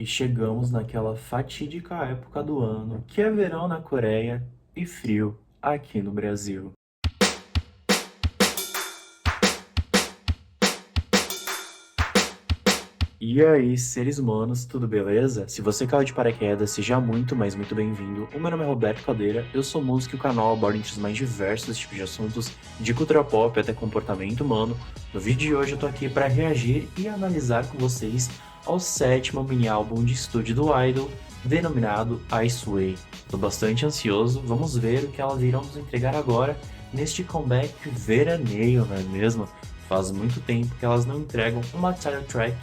E chegamos naquela fatídica época do ano, que é verão na Coreia e frio aqui no Brasil. E aí, seres humanos, tudo beleza? Se você caiu de paraquedas, seja muito, mas muito bem-vindo. O meu nome é Roberto Caldeira, eu sou músico e o canal aborda entre os mais diversos tipos de assuntos, de cultura pop até comportamento humano. No vídeo de hoje eu tô aqui para reagir e analisar com vocês ao sétimo mini álbum de estúdio do Idol, denominado Ice Way. Tô bastante ansioso, vamos ver o que elas irão nos entregar agora neste comeback veraneio, não é mesmo? Faz muito tempo que elas não entregam uma title track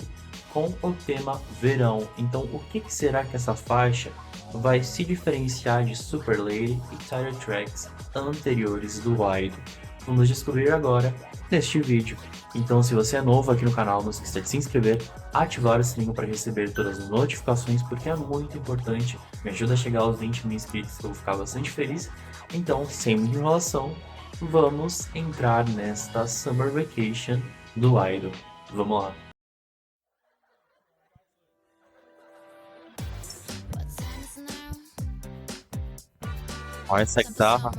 com o tema verão. Então, o que será que essa faixa vai se diferenciar de Super Lady e title tracks anteriores do Idol? Vamos descobrir agora neste vídeo. Então, se você é novo aqui no canal, não esqueça de se inscrever, ativar o sininho para receber todas as notificações, porque é muito importante, me ajuda a chegar aos 20 mil inscritos, que eu vou ficar bastante feliz. Então, sem muita enrolação, vamos entrar nesta Summer Vacation do Idol. Vamos lá. Olha essa guitarra.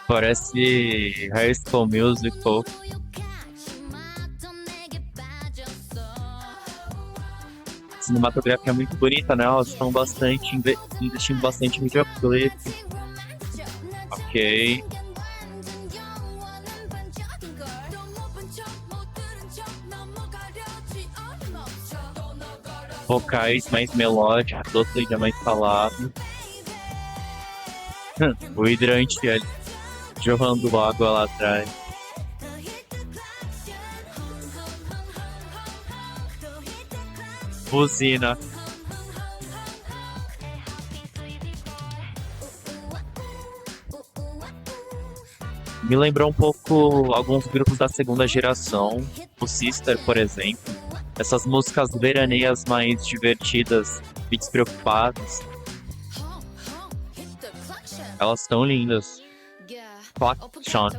Parece High School Musical. A cinematografia é muito bonita, né? Elas estão investindo bastante em videoclipe. Ok. Vocais mais melódicos, outro ainda mais falado. O hidrante ali, jorrando água lá atrás. Buzina. Me lembrou um pouco alguns grupos da segunda geração, o Sister, por exemplo. Essas músicas veraneias mais divertidas e despreocupadas. Elas estão lindas. Klaxon.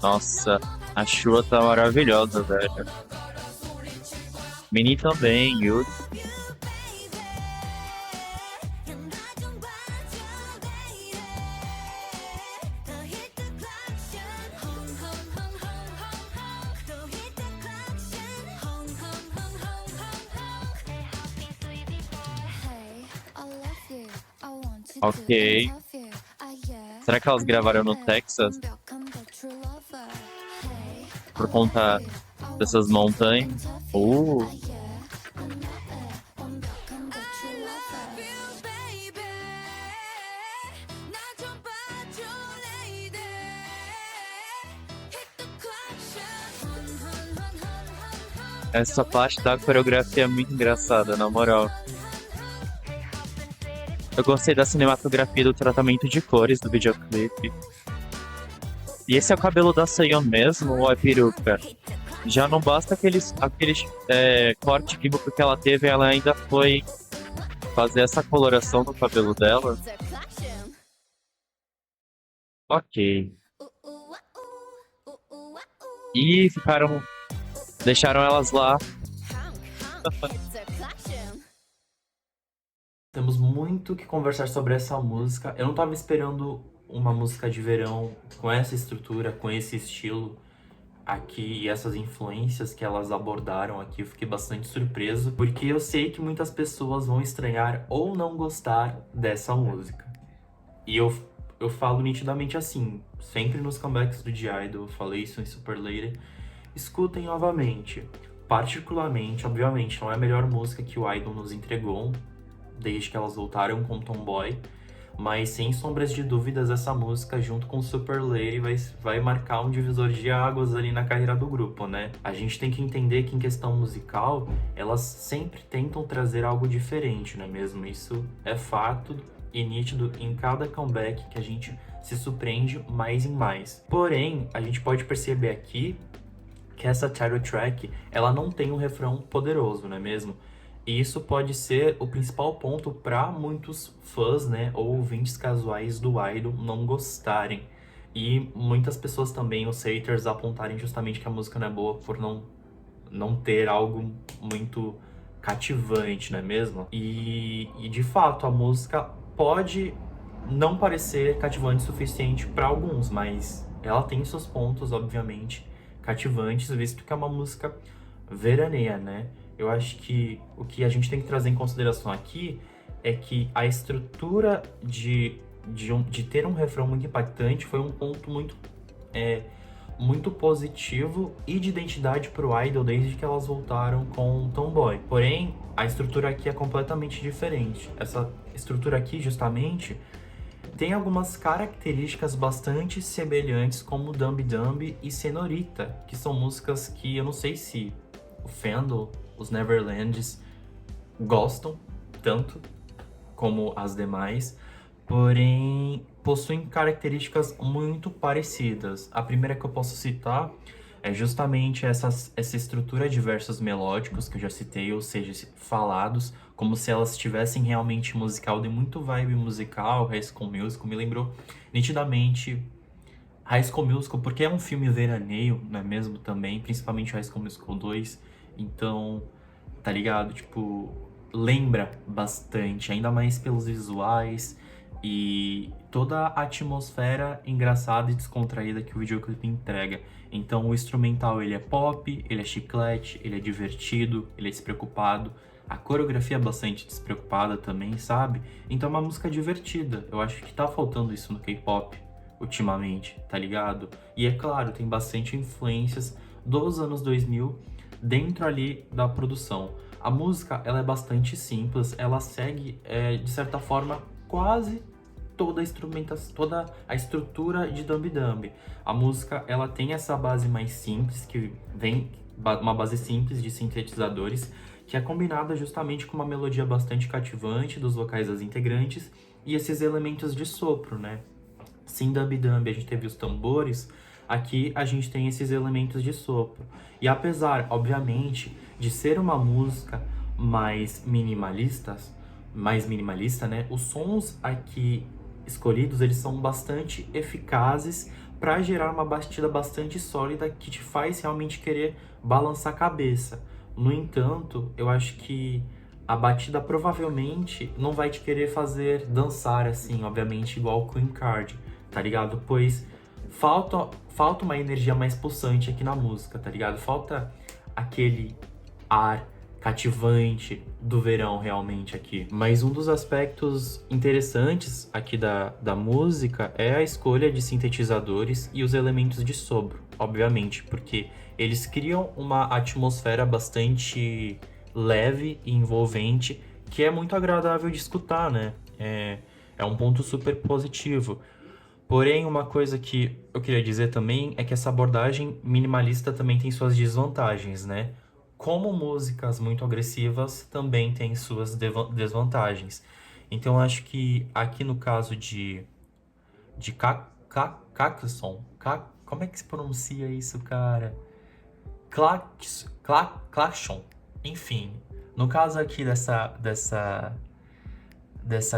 Nossa, a Shua tá maravilhosa, velho. Mini também, Yuri. Ok. Será que elas gravaram no Texas? Por conta dessas montanhas? Essa parte da coreografia é muito engraçada, na moral. Eu gostei da cinematografia e do tratamento de cores do videoclipe. E esse é o cabelo da Seyeon mesmo ou é peruca? Já não basta aquele corte químico que ela teve, ela ainda foi fazer essa coloração no cabelo dela. Ok. E deixaram elas lá. Temos muito que conversar sobre essa música. Eu não tava esperando uma música de verão com essa estrutura, com esse estilo aqui e essas influências que elas abordaram aqui. Eu fiquei bastante surpreso, porque eu sei que muitas pessoas vão estranhar ou não gostar dessa música. E eu falo nitidamente assim, sempre nos comebacks do G-Idol, eu falei isso em Super Lady, escutem novamente. Particularmente, obviamente, não é a melhor música que o Idol nos entregou, desde que elas voltaram com Tomboy, Mas sem sombras de dúvidas, essa música, junto com Super Lady, vai marcar um divisor de águas ali na carreira do grupo, né? A gente tem que entender que, em questão musical, elas sempre tentam trazer algo diferente, não é mesmo? Isso é fato e nítido em cada comeback que a gente se surpreende mais e mais. Porém, a gente pode perceber aqui que essa title track, ela não tem um refrão poderoso, não é mesmo? E isso pode ser o principal ponto para muitos fãs, né, ou ouvintes casuais do idol não gostarem. E muitas pessoas também, os haters, apontarem justamente que a música não é boa por não ter algo muito cativante, não é mesmo? E de fato, a música pode não parecer cativante o suficiente para alguns, mas ela tem seus pontos, obviamente, cativantes, visto que é uma música veraneia, né? Eu acho que o que a gente tem que trazer em consideração aqui é que a estrutura de ter um refrão muito impactante foi um ponto muito positivo e de identidade pro idol desde que elas voltaram com Tomboy. Porém, a estrutura aqui é completamente diferente. Essa estrutura aqui, justamente, tem algumas características bastante semelhantes, como Dumbi Dumbi e Senorita, que são músicas que eu não sei se o fandom, os Neverlands, gostam tanto como as demais, porém possuem características muito parecidas. A primeira que eu posso citar é justamente essa estrutura de versos melódicos que eu já citei, ou seja, falados, como se elas tivessem realmente musical, de muito vibe musical. High School Musical me lembrou nitidamente High School Musical, porque é um filme veraneio, não é mesmo, também, principalmente High School Musical 2, então, tá ligado? Tipo, lembra bastante, ainda mais pelos visuais e toda a atmosfera engraçada e descontraída que o videoclipe entrega. Então o instrumental, ele é pop, ele é chiclete, ele é divertido, ele é despreocupado. A coreografia é bastante despreocupada também, sabe? Então é uma música divertida. Eu acho que tá faltando isso no K-pop ultimamente, tá ligado? E é claro, tem bastante influências dos anos 2000 dentro ali da produção. A música, ela é bastante simples, ela segue, de certa forma, quase toda a instrumentação, toda a estrutura de Dumbi Dumbi. A música, ela tem essa base mais simples, que vem uma base simples de sintetizadores, que é combinada justamente com uma melodia bastante cativante dos vocais das integrantes e esses elementos de sopro, né? Sim, Dumbi Dumbi, a gente teve os tambores, aqui a gente tem esses elementos de sopro. E apesar, obviamente, de ser uma música mais minimalista, né? Os sons aqui escolhidos, eles são bastante eficazes para gerar uma batida bastante sólida que te faz realmente querer balançar a cabeça. No entanto, eu acho que a batida provavelmente não vai te querer fazer dançar assim, obviamente, igual o Queen Card, tá ligado? Pois falta uma energia mais pulsante aqui na música, tá ligado? Falta aquele ar cativante do verão realmente aqui. Mas um dos aspectos interessantes aqui da música é a escolha de sintetizadores e os elementos de sopro, obviamente, porque eles criam uma atmosfera bastante leve e envolvente, que é muito agradável de escutar, né? É um ponto super positivo. Porém, uma coisa que eu queria dizer também é que essa abordagem minimalista também tem suas desvantagens, né? Como músicas muito agressivas também têm suas desvantagens. Então, eu acho que aqui no caso de Claxon, como é que se pronuncia isso, cara? Claxon, enfim. No caso aqui dessa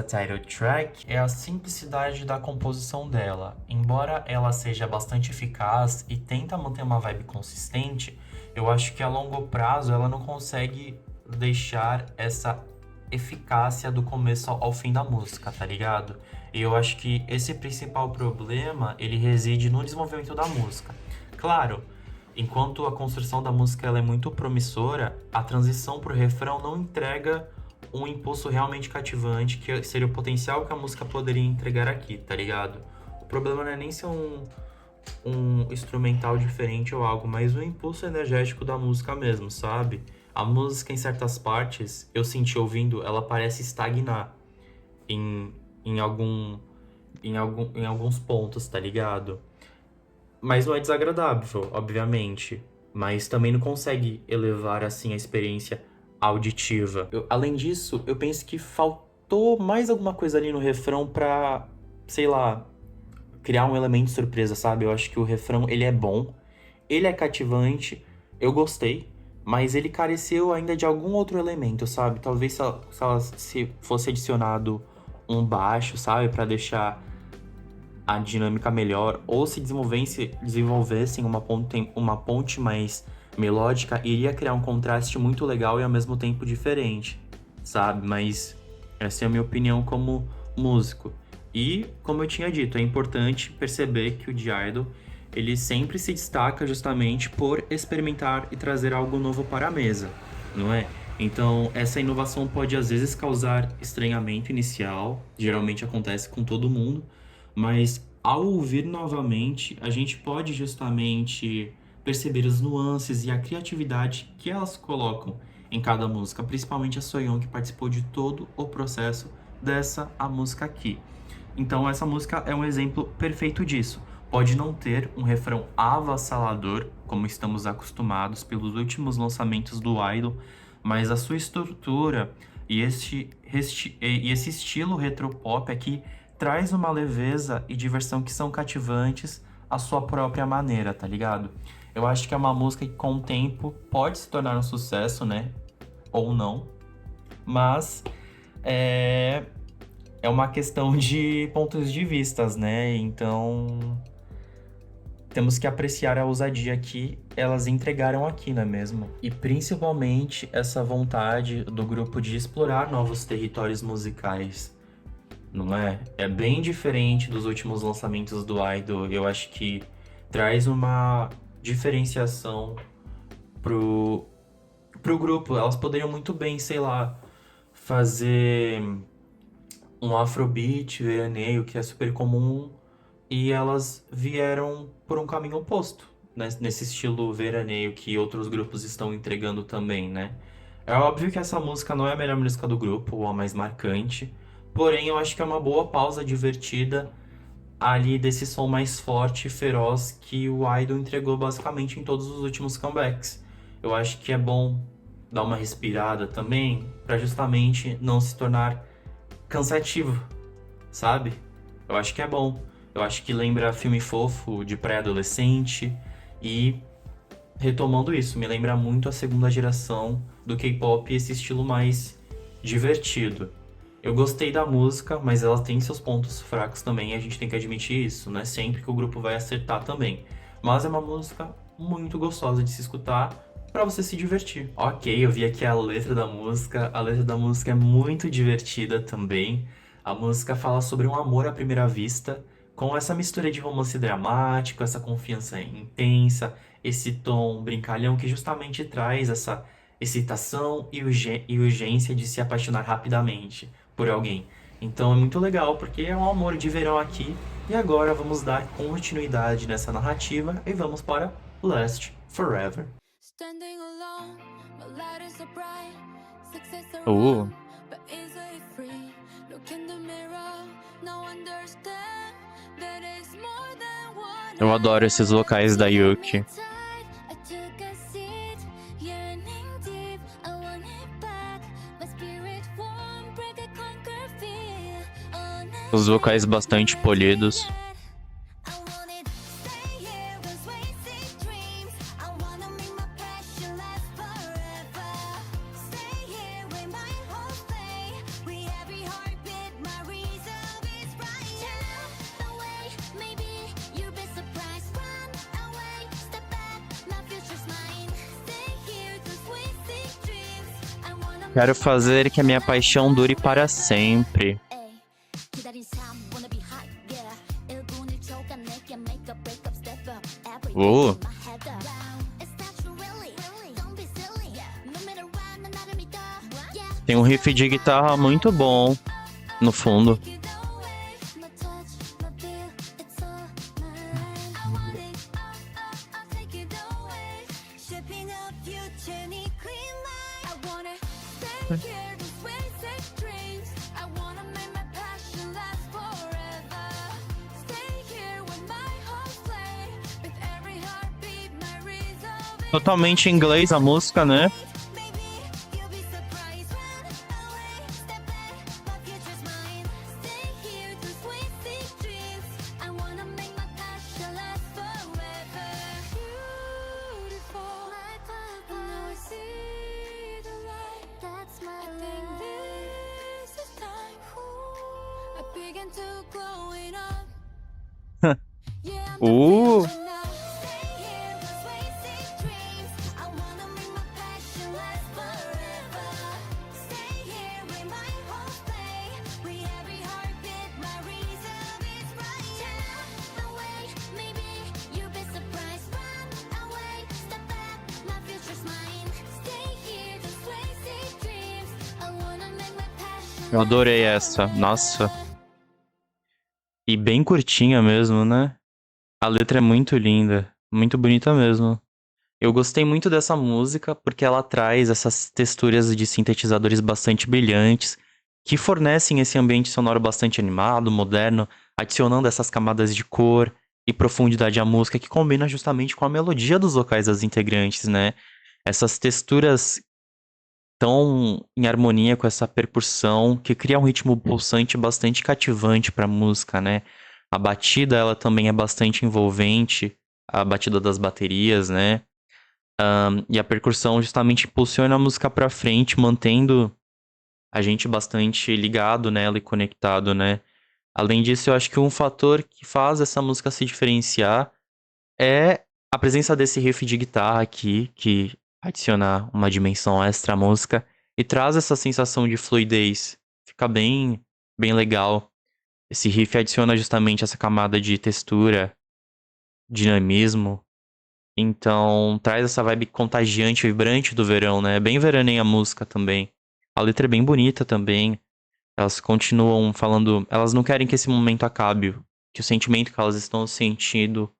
title track é a simplicidade da composição dela. Embora ela seja bastante eficaz e tenta manter uma vibe consistente, eu acho que a longo prazo ela não consegue deixar essa eficácia do começo ao fim da música, tá ligado? E eu acho que esse principal problema, ele reside no desenvolvimento da música. Claro, enquanto a construção da música ela é muito promissora, a transição pro refrão não entrega um impulso realmente cativante, que seria o potencial que a música poderia entregar aqui, tá ligado? O problema não é nem ser um instrumental diferente ou algo, mas o impulso energético da música mesmo, sabe? A música, em certas partes, eu senti ouvindo, ela parece estagnar em em em alguns pontos, tá ligado? Mas não é desagradável, obviamente. Mas também não consegue elevar, assim, a experiência auditiva. Além disso, eu penso que faltou mais alguma coisa ali no refrão pra, sei lá, criar um elemento de surpresa, sabe? Eu acho que o refrão, ele é bom, ele é cativante, eu gostei, mas ele careceu ainda de algum outro elemento, sabe? Talvez se fosse adicionado um baixo, sabe? Pra deixar a dinâmica melhor, ou se desenvolvessem uma ponte mais melódica, iria criar um contraste muito legal e ao mesmo tempo diferente, sabe? Mas essa é a minha opinião como músico. E, como eu tinha dito, é importante perceber que o D-Idol, ele sempre se destaca justamente por experimentar e trazer algo novo para a mesa, não é? Então, essa inovação pode às vezes causar estranhamento inicial, geralmente acontece com todo mundo, mas ao ouvir novamente, a gente pode justamente perceber as nuances e a criatividade que elas colocam em cada música, principalmente a Soyeon, que participou de todo o processo dessa a música aqui. Então essa música é um exemplo perfeito disso. Pode não ter um refrão avassalador, como estamos acostumados pelos últimos lançamentos do Idol, mas a sua estrutura e esse estilo retropop aqui traz uma leveza e diversão que são cativantes à sua própria maneira, tá ligado? Eu acho que é uma música que com o tempo pode se tornar um sucesso, né? Ou não. Mas é, é uma questão de pontos de vistas, né? Então temos que apreciar a ousadia que elas entregaram aqui, não é mesmo? E principalmente essa vontade do grupo de explorar novos territórios musicais, não é? É bem diferente dos últimos lançamentos do Idol. Eu acho que traz uma diferenciação pro, pro grupo. Elas poderiam muito bem, sei lá, fazer um afrobeat veraneio que é super comum e elas vieram por um caminho oposto, né? Nesse estilo veraneio que outros grupos estão entregando também, né? É óbvio que essa música não é a melhor música do grupo, ou a mais marcante, porém eu acho que é uma boa pausa divertida ali desse som mais forte e feroz que o Idol entregou basicamente em todos os últimos comebacks. Eu acho que é bom dar uma respirada também, para justamente não se tornar cansativo, sabe? Eu acho que é bom. Eu acho que lembra filme fofo de pré-adolescente e retomando isso, me lembra muito a segunda geração do K-pop e esse estilo mais divertido. Eu gostei da música, mas ela tem seus pontos fracos também, e a gente tem que admitir isso, não é sempre que o grupo vai acertar também. Mas é uma música muito gostosa de se escutar pra você se divertir. Ok, eu vi aqui a letra da música é muito divertida também. A música fala sobre um amor à primeira vista, com essa mistura de romance dramático, essa confiança intensa, esse tom brincalhão que justamente traz essa excitação e urgência de se apaixonar rapidamente por alguém. Então é muito legal porque é um amor de verão aqui. E agora vamos dar continuidade nessa narrativa e vamos para Last Forever. Standing alone, my light is so bright. Success Uh, around, but is it free? Look in the mirror, now understand that it's more than what eu adoro esses vocais da Yuki. I took a seat, yearning deep. I want it back. My spirit won't break a conquer fear. Os vocais bastante polidos. I wanna stay here with wasted dreams. I wanna make my passion last forever. Stay here with my whole faith. With every heartbeat, my resolve is right. Turn away, maybe you'll be surprised. Run away, step back, my future's mine. Stay here, those wasted dreams. I wanna Quero fazer que a minha paixão dure para sempre. 기다린 삶 wanna be hot, yeah. 1분을 줘가 내게 make a break up, step up. Every Ooh. day my head up. It's natural, really. Don't be silly. No matter what, 난 나를 믿어. Yeah. Tem um riff de guitarra muito bom no fundo. Take it away. My touch, my feel, it's all mine. I want it, I'll take it away. Shaping up future, need clean mind. I wanna stay here, these wasted dreams. I wanna make my passion last Totalmente em inglês a música, né? You'll be surprised, run away, step back, my future's mine. Stay here to sweet dreams. I wanna make my passion last forever. Beautiful, like purple. Now I see the light. That's my I think this is time. I begin to growing up. Yeah, I'm the future now. Stay here with sweet dreams. I wanna make my passion last forever. Stay here with my whole play. With every heartbeat, my reason is bright. Turn away, maybe you'll be surprised. Run away, step back, my future's mine. Stay here, just sweet dreams. I wanna make my passion Eu adorei essa. Nossa. E bem curtinha mesmo, né? A letra é muito linda. Muito bonita mesmo. Eu gostei muito dessa música porque ela traz essas texturas de sintetizadores bastante brilhantes, que fornecem esse ambiente sonoro bastante animado, moderno, adicionando essas camadas de cor e profundidade à música que combina justamente com a melodia dos vocais das integrantes, né? Essas texturas tão em harmonia com essa percussão que cria um ritmo pulsante bastante cativante para a música, né? A batida ela também é bastante envolvente, a batida das baterias, né? E a percussão justamente impulsiona a música para frente, mantendo a gente bastante ligado nela e conectado, né? Além disso, eu acho que um fator que faz essa música se diferenciar é a presença desse riff de guitarra aqui, que adiciona uma dimensão extra à música e traz essa sensação de fluidez. Fica bem, bem legal. Esse riff adiciona justamente essa camada de textura, dinamismo. Então, traz essa vibe contagiante, vibrante do verão, né? Bem veraneia a música também. A letra é bem bonita também. Elas continuam falando... Elas não querem que esse momento acabe. Que o sentimento que elas estão sentindo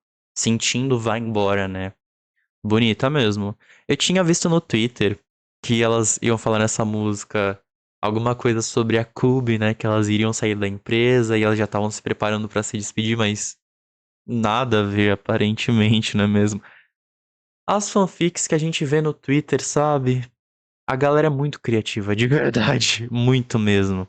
vá embora, né? Bonita mesmo. Eu tinha visto no Twitter que elas iam falar nessa música alguma coisa sobre a Cube, né? Que elas iriam sair da empresa e elas já estavam se preparando pra se despedir, mas nada a ver, aparentemente, não é mesmo? As fanfics que a gente vê no Twitter, sabe? A galera é muito criativa, de verdade. Muito mesmo.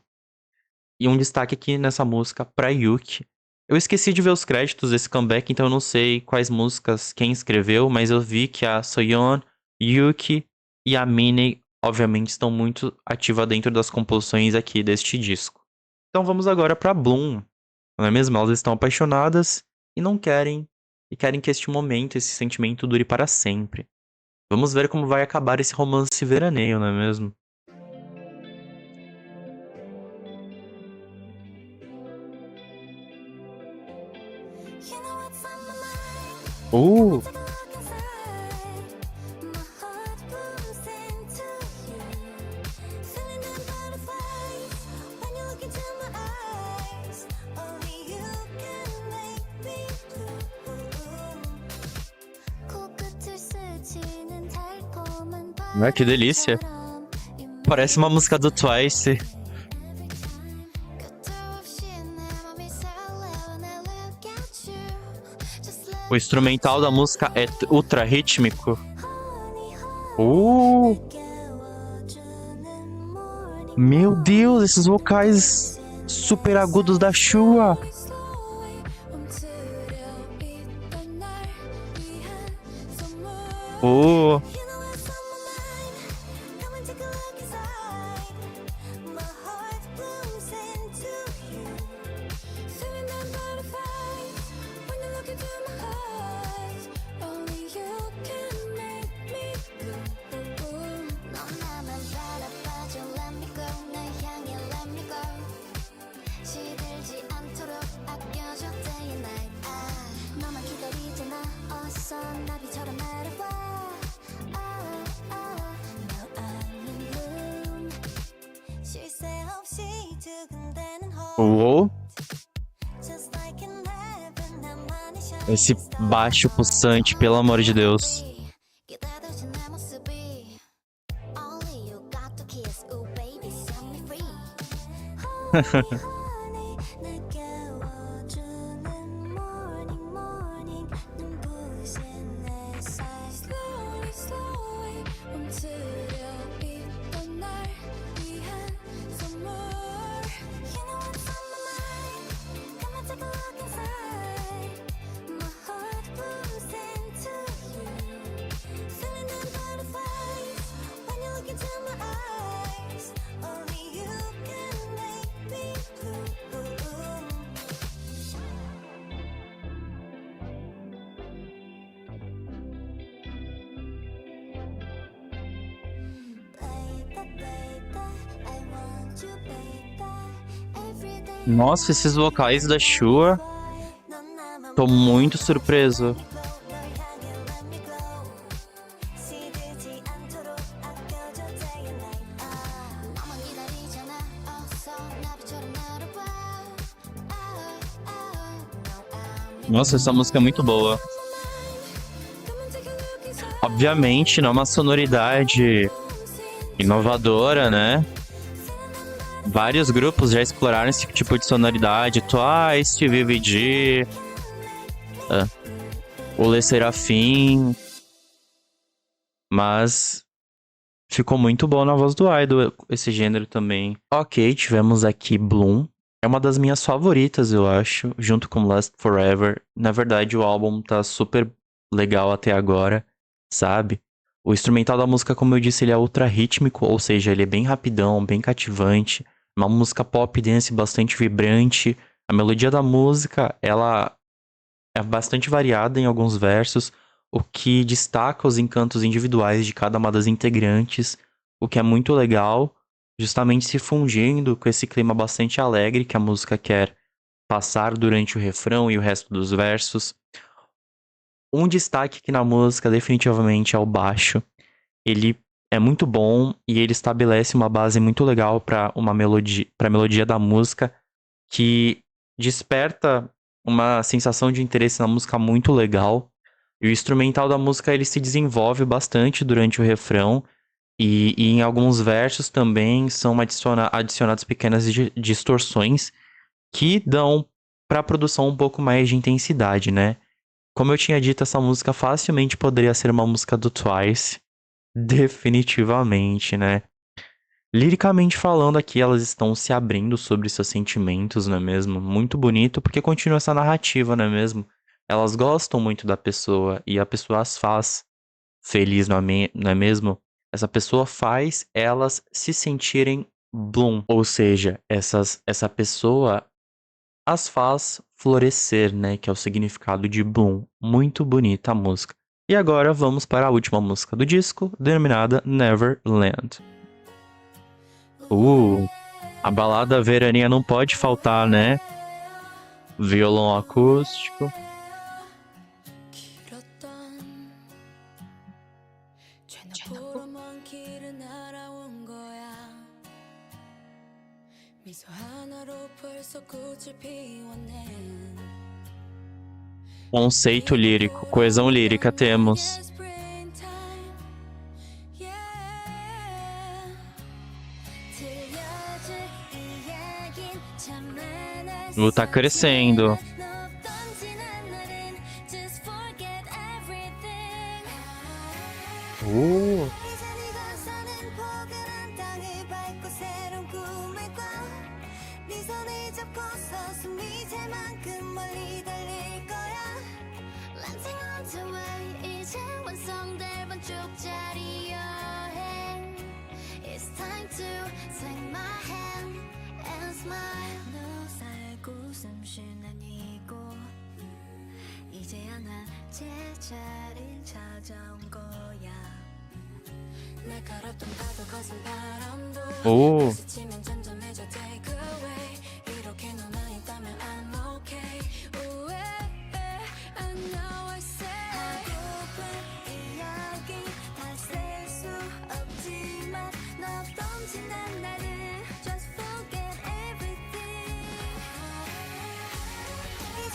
E um destaque aqui nessa música pra Yuki. Eu esqueci de ver os créditos desse comeback, então eu não sei quais músicas quem escreveu, mas eu vi que a Soyeon, Yuki e a Minnie, obviamente, estão muito ativas dentro das composições aqui deste disco. Então vamos agora pra Bloom. Não é mesmo? Elas estão apaixonadas e não querem, e querem que este momento, esse sentimento dure para sempre. Vamos ver como vai acabar esse romance veraneio, não é mesmo? You know what's on my mind? Uh! Take a look inside. My heart blooms into you. Feeling them butterflies when you look into my eyes. Only you can make me blue. 코끝을 스치는 달콤한 Ah, que delícia. 바람처럼 Parece uma música do Twice. Every time 끝도 없이 내 맘이 설레 when I look at you. Just let O instrumental da música é ultra rítmico. honey, 깨워주는 morning Meu Deus, esses vocais super agudos da Shua. slowly 움츠려 있던 날 위한 선물. Oh, You know what's on my mind? Come and take a look inside. My heart blooms into you. Feeling them butterflies when you look into my eyes. Only you can make me blue. 넌 나만 바라봐줘, let me go. 날 향해, let me go. 시들지 않도록 아껴줘 day and night. 너만 기다리잖아, 어서 나비처럼 날아와. Now I'm in bloom. 쉴 새 없이 두근대는 oh. heart. Just like in heaven, 나만의 Esse baixo pulsante, pelo amor de Deus. 기다려진 내 모습이 Only you got to kiss, ooh baby, set me free. Honey, 날 깨워주는 morning, morning. 눈부신 햇살. Slowly, Nossa, esses vocais da Shua, tô muito surpreso. Nossa, essa música é muito boa. Obviamente, não é uma sonoridade inovadora, né? Vários grupos já exploraram esse tipo de sonoridade. Twice, VVG, o Le Sserafim. Mas ficou muito bom na voz do Idol, esse gênero também. Ok, tivemos aqui Bloom. É uma das minhas favoritas, eu acho, junto com Last Forever. Na verdade, o álbum tá super legal até agora, sabe? O instrumental da música, como eu disse, ele é ultra rítmico, ou seja, ele é bem rapidão, bem cativante. Uma música pop dance bastante vibrante. A melodia da música, ela é bastante variada em alguns versos, o que destaca os encantos individuais de cada uma das integrantes, o que é muito legal, justamente se fundindo com esse clima bastante alegre que a música quer passar durante o refrão e o resto dos versos. Um destaque aqui na música definitivamente é o baixo. Ele é muito bom e ele estabelece uma base muito legal para a melodia da música, que desperta uma sensação de interesse na música muito legal. E o instrumental da música ele se desenvolve bastante durante o refrão e em alguns versos também são adicionadas pequenas distorções que dão para a produção um pouco mais de intensidade, né? Como eu tinha dito, essa música facilmente poderia ser uma música do Twice. Definitivamente, né? Liricamente falando aqui, elas estão se abrindo sobre seus sentimentos, não é mesmo? Muito bonito, porque continua essa narrativa, não é mesmo? Elas gostam muito da pessoa e a pessoa as faz feliz, não é mesmo? Essa pessoa faz elas se sentirem bloom, ou seja, essa pessoa as faz florescer, né? Que é o significado de bloom. Muito bonita a música. E agora vamos para a última música do disco, denominada Neverland. A balada veraninha não pode faltar, né? Violão acústico. Conceito lírico, coesão lírica temos. Tá crescendo.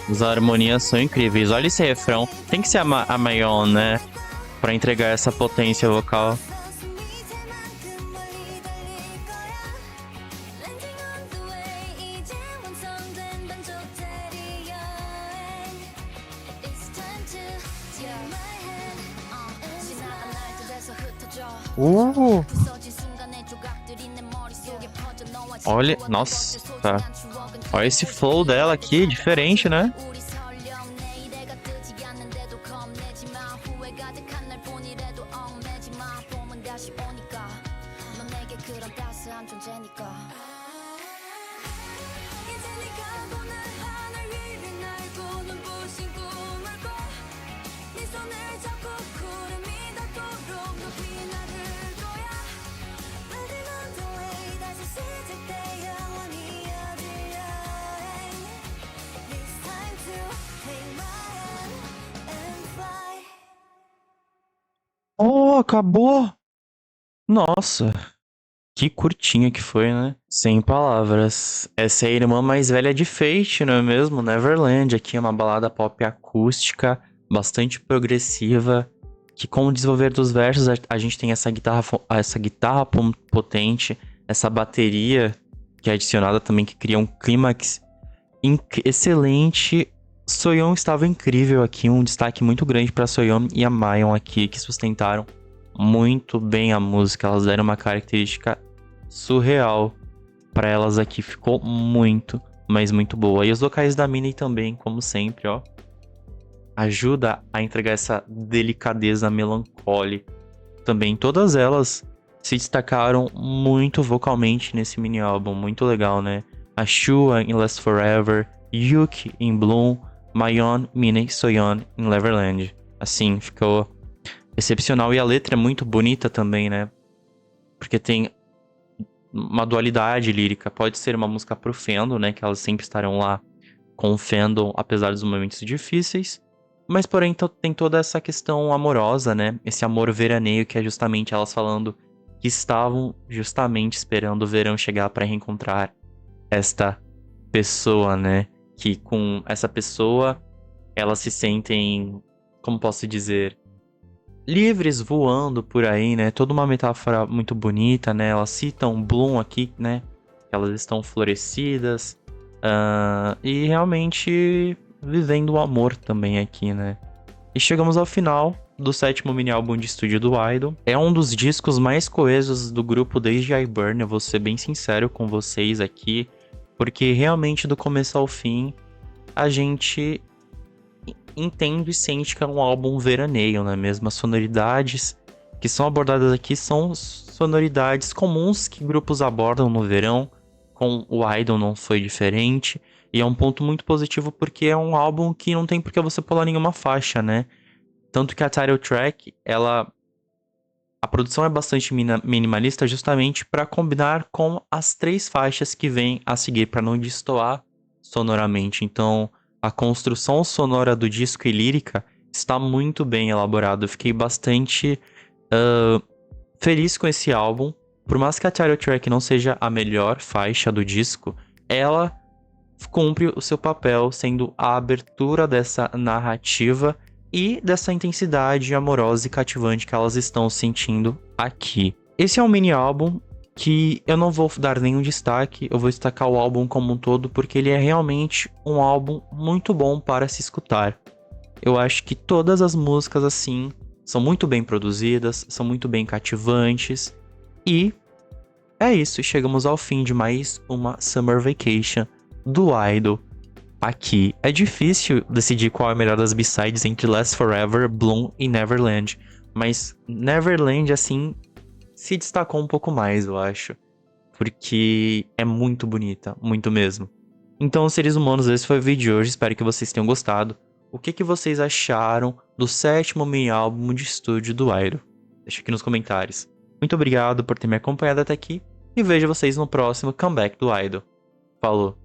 As harmonias são incríveis. Olha esse refrão. Tem que ser a Mayon, né? Pra entregar essa potência vocal. Olha, nossa. Olha esse flow dela aqui, diferente, né? acabou? Nossa, que curtinha que foi, né? Sem palavras. Essa é a irmã mais velha de Fate, não é mesmo? Neverland. Aqui é uma balada pop acústica, bastante progressiva, que com o desenvolver dos versos a gente tem essa guitarra potente, essa bateria que é adicionada também, que cria um clímax excelente. Soyeon estava incrível aqui, um destaque muito grande para Soyeon e a Mayeon aqui, que sustentaram muito bem a música. Elas deram uma característica surreal para elas aqui, ficou muito, mas muito boa. E os vocais da Minnie também, como sempre, ó, ajuda a entregar essa delicadeza melancólica. Também todas elas se destacaram muito vocalmente nesse mini álbum, muito legal, né? A Shua em Last Forever, Yuki em Bloom, Mayeon, Minnie, Soyeon em Neverland. Assim, ficou excepcional. E a letra é muito bonita também, né? Porque tem uma dualidade lírica. Pode ser uma música pro fandom, né? Que elas sempre estarão lá com o fandom, apesar dos momentos difíceis. Mas, porém, tem toda essa questão amorosa, né? Esse amor veraneio, que é justamente elas falando que estavam justamente esperando o verão chegar para reencontrar esta pessoa, né? Que com essa pessoa elas se sentem, como posso dizer, livres voando por aí, né? Toda uma metáfora muito bonita, né? Elas citam Bloom aqui, né? Elas estão florescidas e realmente vivendo o amor também aqui, né? E chegamos ao final do 7º mini álbum de estúdio do Idol. É um dos discos mais coesos do grupo desde I Burn, eu vou ser bem sincero com vocês aqui, porque realmente do começo ao fim a gente entende e sente que é um álbum veraneio, não é mesmo? As sonoridades que são abordadas aqui são sonoridades comuns que grupos abordam no verão, com o Idol não foi diferente, e é um ponto muito positivo porque é um álbum que não tem por que você pular nenhuma faixa, né? Tanto que a title track, a produção é bastante minimalista justamente para combinar com as 3 faixas que vêm a seguir, para não destoar sonoramente. Então, a construção sonora do disco e lírica está muito bem elaborada. Eu fiquei bastante feliz com esse álbum. Por mais que a title track não seja a melhor faixa do disco, ela cumpre o seu papel sendo a abertura dessa narrativa e dessa intensidade amorosa e cativante que elas estão sentindo aqui. Esse é um mini álbum que eu não vou dar nenhum destaque, eu vou destacar o álbum como um todo, porque ele é realmente um álbum muito bom para se escutar. Eu acho que todas as músicas, assim, são muito bem produzidas, são muito bem cativantes, e é isso, chegamos ao fim de mais uma Summer Vacation do Idol. Aqui é difícil decidir qual é a melhor das B-sides entre Last Forever, Bloom e Neverland, mas Neverland, assim, se destacou um pouco mais, eu acho, porque é muito bonita, muito mesmo. Então, seres humanos, esse foi o vídeo de hoje, espero que vocês tenham gostado. O que vocês acharam do 7º mini álbum de estúdio do Idol? Deixa aqui nos comentários. Muito obrigado por ter me acompanhado até aqui e vejo vocês no próximo comeback do Idol. Falou!